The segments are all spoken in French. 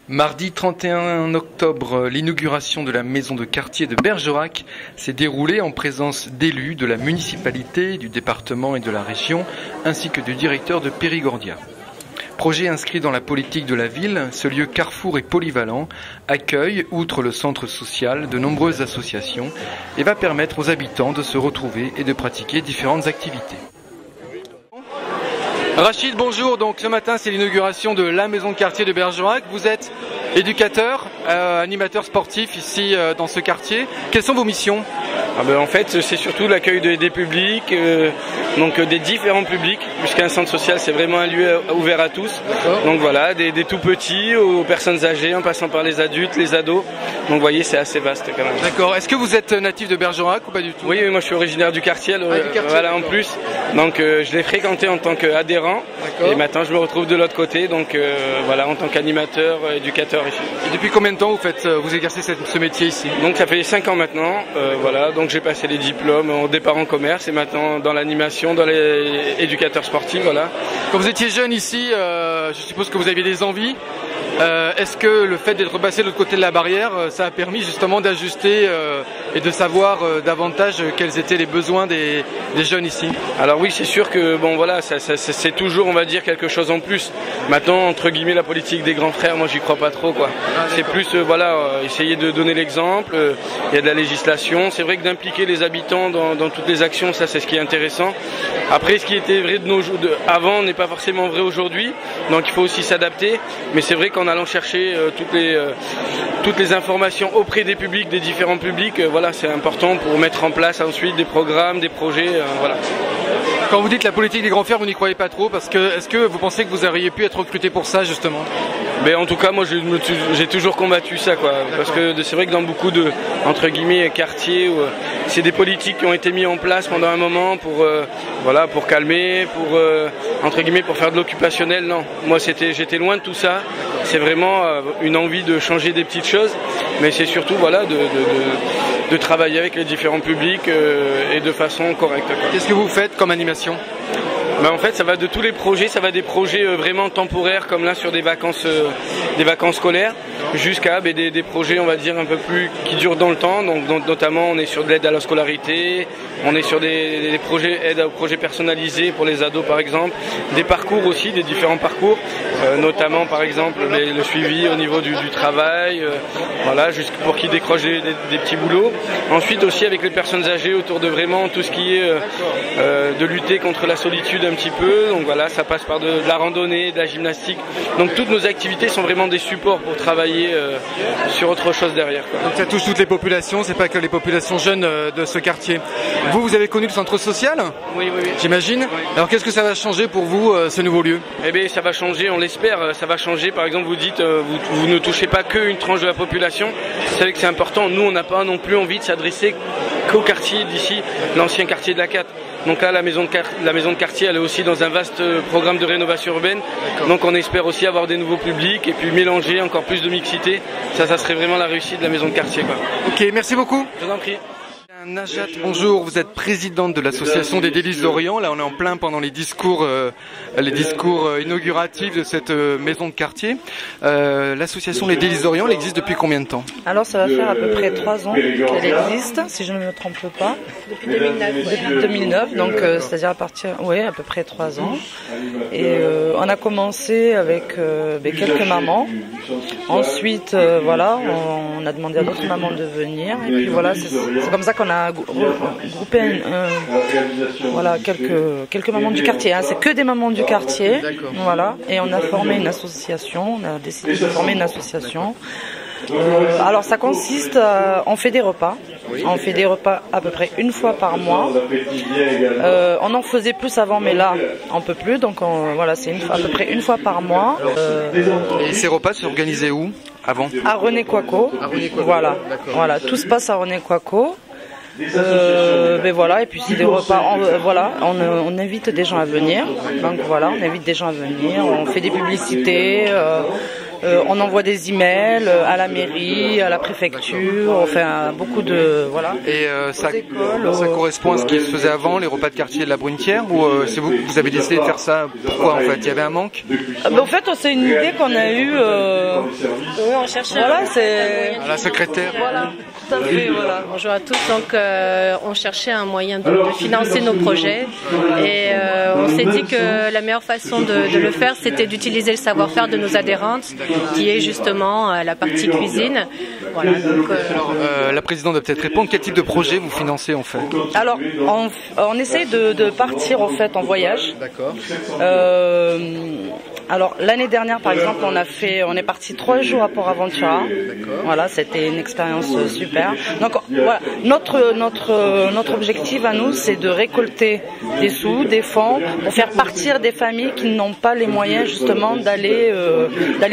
Mardi 31 octobre, l'inauguration de la maison de quartier de Bergerac s'est déroulée en présence d'élus de la municipalité, du département et de la région, ainsi que du directeur de Périgordia. Projet inscrit dans la politique de la ville, ce lieu carrefour et polyvalent accueille, outre le centre social, de nombreuses associations et va permettre aux habitants de se retrouver et de pratiquer différentes activités. Rachid, bonjour. Donc ce matin, c'est l'inauguration de la maison de quartier de Bergerac. Vous êtes éducateur, animateur sportif ici dans ce quartier. Quelles sont vos missions ? En fait, c'est surtout l'accueil des publics, donc des différents publics, puisqu'un centre social, c'est vraiment un lieu ouvert à tous. Donc voilà, des tout petits aux personnes âgées, en passant par les adultes, les ados. Donc vous voyez, c'est assez vaste quand même. D'accord. Est-ce que vous êtes natif de Bergerac ou pas du tout ? Oui, moi je suis originaire du quartier, voilà, en plus. Donc je l'ai fréquenté en tant qu'adhérent. Et maintenant je me retrouve de l'autre côté, donc voilà, en tant qu'animateur, éducateur ici. Et depuis combien de temps vous exercez ce métier ici ? Donc ça fait 5 ans maintenant, voilà, donc j'ai passé les diplômes au départ en commerce et maintenant dans l'animation, dans les éducateurs sportifs, voilà. Quand vous étiez jeune ici, je suppose que vous aviez des envies. Est-ce que le fait d'être passé de l'autre côté de la barrière, ça a permis justement d'ajuster et de savoir davantage quels étaient les besoins des jeunes ici ? Alors oui, c'est sûr que bon voilà, c'est toujours, on va dire, quelque chose en plus. Maintenant, entre guillemets, la politique des grands frères, moi j'y crois pas trop, quoi. C'est plus essayer de donner l'exemple. Il y a de la législation. C'est vrai que d'impliquer les habitants dans toutes les actions, ça c'est ce qui est intéressant. Après, ce qui était vrai de nos jours avant n'est pas forcément vrai aujourd'hui, donc il faut aussi s'adapter. Mais c'est vrai qu'en allant chercher toutes les informations auprès des publics, des différents publics, voilà, c'est important pour mettre en place ensuite des programmes, des projets, voilà. Quand vous dites la politique des grands frères, vous n'y croyez pas trop, parce que est-ce que vous pensez que vous auriez pu être recruté pour ça justement ? En tout cas, moi j'ai toujours combattu ça, quoi. Parce que c'est vrai que dans beaucoup de, entre guillemets, quartiers, c'est des politiques qui ont été mis en place pendant un moment pour calmer, entre guillemets, pour faire de l'occupationnel. Non, moi j'étais loin de tout ça. C'est vraiment une envie de changer des petites choses, mais c'est surtout voilà de travailler avec les différents publics et de façon correcte. Qu'est-ce que vous faites comme animation ? En fait, ça va de tous les projets, ça va des projets vraiment temporaires comme là sur des vacances scolaires, jusqu'à des projets, on va dire, un peu plus qui durent dans le temps. Donc notamment, on est sur de l'aide à la scolarité, on est sur des projets aide aux projets personnalisés pour les ados par exemple, des parcours aussi, des différents parcours, notamment par exemple le suivi au niveau du travail, voilà, juste pour qu'ils décrochent des petits boulots. Ensuite aussi avec les personnes âgées autour de vraiment tout ce qui est de lutter contre la solitude un petit peu, donc voilà, ça passe par de la randonnée, de la gymnastique, donc toutes nos activités sont vraiment des supports pour travailler sur autre chose derrière, quoi. Donc ça touche toutes les populations, c'est pas que les populations jeunes de ce quartier. Vous avez connu le centre social ? Oui. J'imagine. Oui. Alors qu'est-ce que ça va changer pour vous, ce nouveau lieu ? Ça va changer, on l'espère, ça va changer, par exemple vous dites, vous ne touchez pas qu'une tranche de la population, vous savez que c'est important, nous on n'a pas non plus envie de s'adresser qu'au quartier d'ici, l'ancien quartier de la Catte. Donc là, la maison de quartier, elle est aussi dans un vaste programme de rénovation urbaine. Donc on espère aussi avoir des nouveaux publics et puis mélanger encore plus de mixité. Ça serait vraiment la réussite de la maison de quartier, quoi. Ok, merci beaucoup. Je vous en prie. Najat, bonjour, vous êtes présidente de l'association des Délices d'Orient. Là, on est en plein pendant les discours inauguratifs de cette maison de quartier. L'association Les Délices d'Orient, elle existe depuis combien de temps ? Alors, ça va faire à peu près 3 ans qu'elle existe, si je ne me trompe pas. Depuis 2009. Depuis 2009, donc c'est-à-dire à peu près 3 ans. Et on a commencé avec quelques mamans. Ensuite, on a demandé à d'autres mamans de venir. Et puis voilà, c'est comme ça qu'on a groupé quelques mamans du quartier. Hein. C'est que des mamans du quartier. Voilà. Et on a formé une association. On a décidé de former une association. Alors ça consiste, on fait des repas. On fait des repas à peu près une fois par mois. On en faisait plus avant, mais là on peut plus. Donc c'est à peu près une fois par mois. Et ces repas s'organisaient où avant ? À René Coaco. Voilà. Tout se passe à René Coaco. Et puis c'est des repas, on invite des gens à venir, donc voilà, on invite des gens à venir, on fait des publicités, On envoie des emails à la mairie, à la préfecture, enfin beaucoup de voilà. Et ça correspond à ce qui se faisait avant, les repas de quartier de la Brunetière, ou c'est vous avez décidé de faire ça? Pourquoi en fait? Il y avait un manque? En fait, c'est une idée qu'on a eue. Oui, on cherchait. Voilà, c'est à la secrétaire. Voilà. Tout à fait, voilà. Bonjour à tous. Donc, on cherchait un moyen de financer nos projets et on s'est dit que la meilleure façon de le faire, c'était d'utiliser le savoir-faire de nos adhérentes, qui est justement la partie cuisine. Voilà. Donc, la présidente doit peut-être répondre. Quel type de projet vous financez en fait? Alors, on essaye de partir en fait en voyage. D'accord. Alors l'année dernière par exemple on est parti 3 jours à Port Aventura. Voilà, c'était une expérience super. Donc voilà, notre objectif à nous, c'est de récolter des sous, des fonds pour faire partir des familles qui n'ont pas les moyens justement d'aller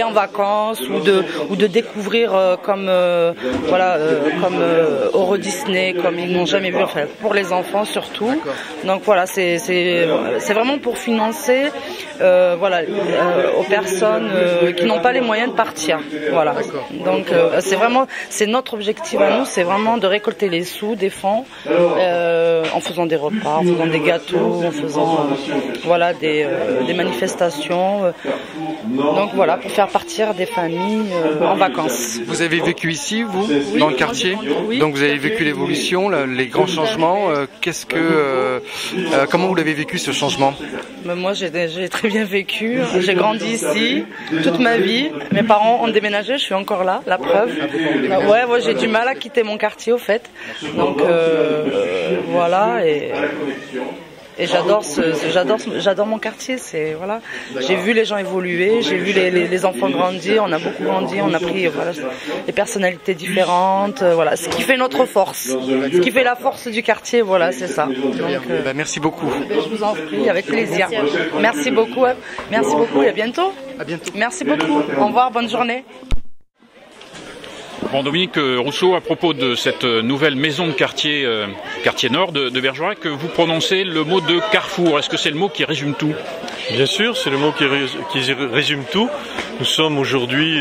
en vacances ou de découvrir comme Euro Disney, comme ils n'ont jamais vu, enfin pour les enfants surtout. Donc voilà, c'est vraiment pour financer aux personnes qui n'ont pas les moyens de partir. Voilà. Donc c'est notre objectif à nous, c'est vraiment de récolter les sous, des fonds, en faisant des repas, en faisant des gâteaux, en faisant des manifestations. Donc voilà, pour faire partir des familles en vacances. Vous avez vécu ici, vous, dans le quartier? Oui. Donc vous avez vécu l'évolution, les grands changements. Comment vous l'avez vécu ce changement? Moi j'ai très bien vécu. J'ai grandi ici toute ma vie. Mes parents ont déménagé, je suis encore là, la preuve. Ouais, j'ai du mal à quitter mon quartier au fait. Donc voilà et j'adore mon quartier. C'est voilà. J'ai vu les gens évoluer, j'ai vu les enfants grandir. On a beaucoup grandi, on a pris des personnalités différentes. Voilà, ce qui fait notre force, ce qui fait la force du quartier. Voilà, c'est ça. Donc, merci beaucoup. Je vous en prie, avec plaisir. Merci beaucoup. Merci beaucoup et à bientôt. À bientôt. Merci beaucoup. Au revoir, bonne journée. Bon, Dominique Rousseau, à propos de cette nouvelle maison de quartier, quartier nord de Bergerac, vous prononcez le mot de carrefour. Est-ce que c'est le mot qui résume tout? Bien sûr, c'est le mot qui résume tout. Nous sommes aujourd'hui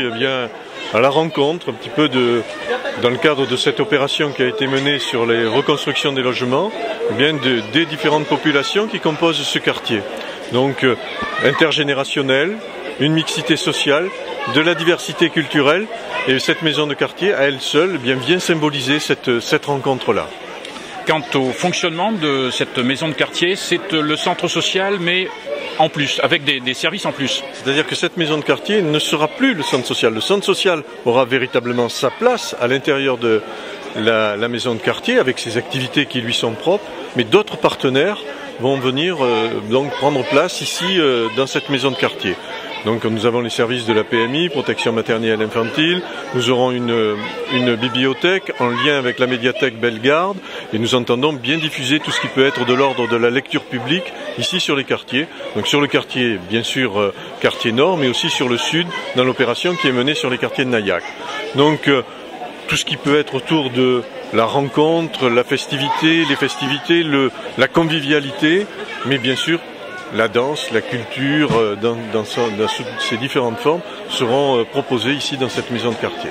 à la rencontre un petit peu dans le cadre de cette opération qui a été menée sur les reconstructions des logements, des différentes populations qui composent ce quartier. Donc intergénérationnel, une mixité sociale, de la diversité culturelle, et cette maison de quartier, à elle seule, vient symboliser cette rencontre-là. Quant au fonctionnement de cette maison de quartier, c'est le centre social, mais en plus, avec des services en plus. C'est-à-dire que cette maison de quartier ne sera plus le centre social. Le centre social aura véritablement sa place à l'intérieur de la maison de quartier, avec ses activités qui lui sont propres, mais d'autres partenaires vont venir donc prendre place ici dans cette maison de quartier. Donc nous avons les services de la PMI, protection maternelle et infantile, nous aurons une bibliothèque en lien avec la médiathèque Bellegarde et nous entendons bien diffuser tout ce qui peut être de l'ordre de la lecture publique ici sur les quartiers. Donc sur le quartier, bien sûr, quartier nord, mais aussi sur le sud dans l'opération qui est menée sur les quartiers de Nayac. Donc tout ce qui peut être autour de la rencontre, la festivité, les festivités, la convivialité, mais bien sûr la danse, la culture, dans ces différentes formes, seront proposées ici dans cette maison de quartier.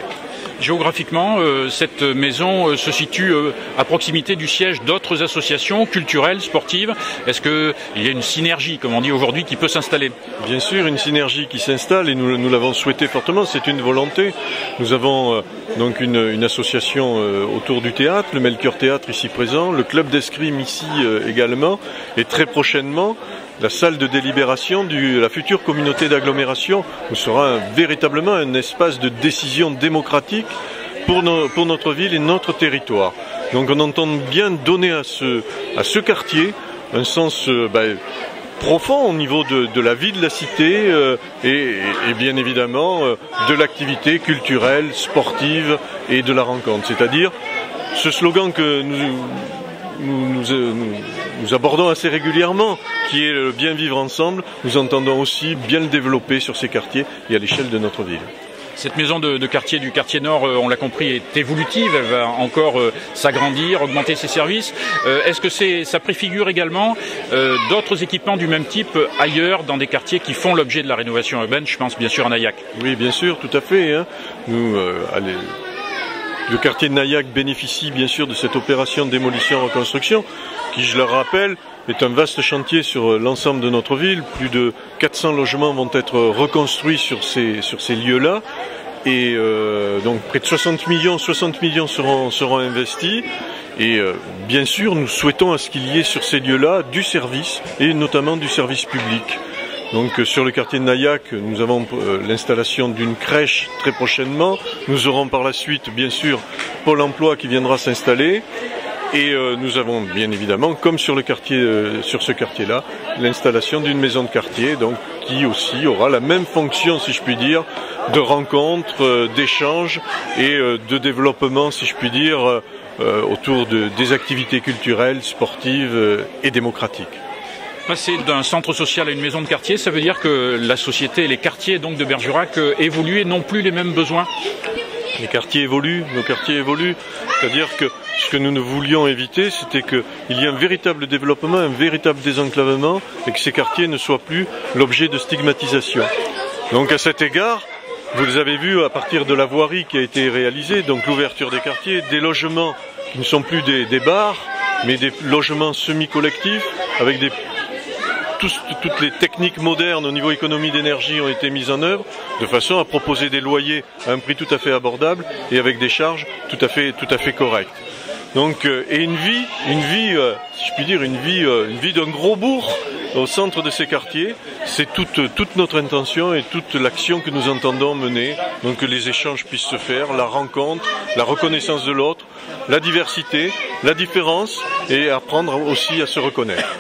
Géographiquement, cette maison se situe à proximité du siège d'autres associations culturelles, sportives. Est-ce qu'il y a une synergie, comme on dit aujourd'hui, qui peut s'installer? Bien sûr, une synergie qui s'installe et nous l'avons souhaité fortement, c'est une volonté. Nous avons donc une association autour du théâtre, le Melchior Théâtre ici présent, le club d'escrime ici également, et très prochainement, la salle de délibération de la future communauté d'agglomération où sera véritablement un espace de décision démocratique pour notre ville et notre territoire. Donc on entend bien donner à ce quartier un sens profond au niveau de la vie de la cité et bien évidemment de l'activité culturelle, sportive et de la rencontre. C'est-à-dire ce slogan que nous abordons assez régulièrement, qui est le bien vivre ensemble, nous entendons aussi bien le développer sur ces quartiers et à l'échelle de notre ville. Cette maison de quartier du quartier Nord, on l'a compris, est évolutive. Elle va encore s'agrandir, augmenter ses services. Est-ce que ça préfigure également d'autres équipements du même type ailleurs dans des quartiers qui font l'objet de la rénovation urbaine? Je pense bien sûr à Nayac. Oui, bien sûr, tout à fait. Hein. Nous, le quartier de Nayac bénéficie bien sûr de cette opération de démolition-reconstruction qui, je le rappelle, est un vaste chantier sur l'ensemble de notre ville. Plus de 400 logements vont être reconstruits sur ces lieux-là. Et donc près de 60 millions seront investis. Et bien sûr, nous souhaitons à ce qu'il y ait sur ces lieux-là du service, et notamment du service public. Donc sur le quartier de Nayac, nous avons l'installation d'une crèche très prochainement. Nous aurons par la suite, bien sûr, Pôle emploi qui viendra s'installer. Et nous avons bien évidemment, comme sur ce quartier-là, l'installation d'une maison de quartier, donc qui aussi aura la même fonction, si je puis dire, de rencontre, d'échange et de développement, si je puis dire, autour des activités culturelles, sportives et démocratiques. Passer d'un centre social à une maison de quartier, ça veut dire que la société et les quartiers donc de Bergerac évoluent et n'ont plus les mêmes besoins? Les quartiers évoluent, nos quartiers évoluent, c'est-à-dire que ce que nous ne voulions éviter, c'était qu'il y ait un véritable développement, un véritable désenclavement, et que ces quartiers ne soient plus l'objet de stigmatisation. Donc à cet égard, vous les avez vus à partir de la voirie qui a été réalisée, donc l'ouverture des quartiers, des logements qui ne sont plus des bars, mais des logements semi-collectifs, avec toutes les techniques modernes au niveau économie d'énergie ont été mises en œuvre, de façon à proposer des loyers à un prix tout à fait abordable et avec des charges tout à fait correctes. Donc, et une vie, si je puis dire, une vie d'un gros bourg au centre de ces quartiers, c'est toute notre intention et toute l'action que nous entendons mener. Donc que les échanges puissent se faire, la rencontre, la reconnaissance de l'autre, la diversité, la différence et apprendre aussi à se reconnaître.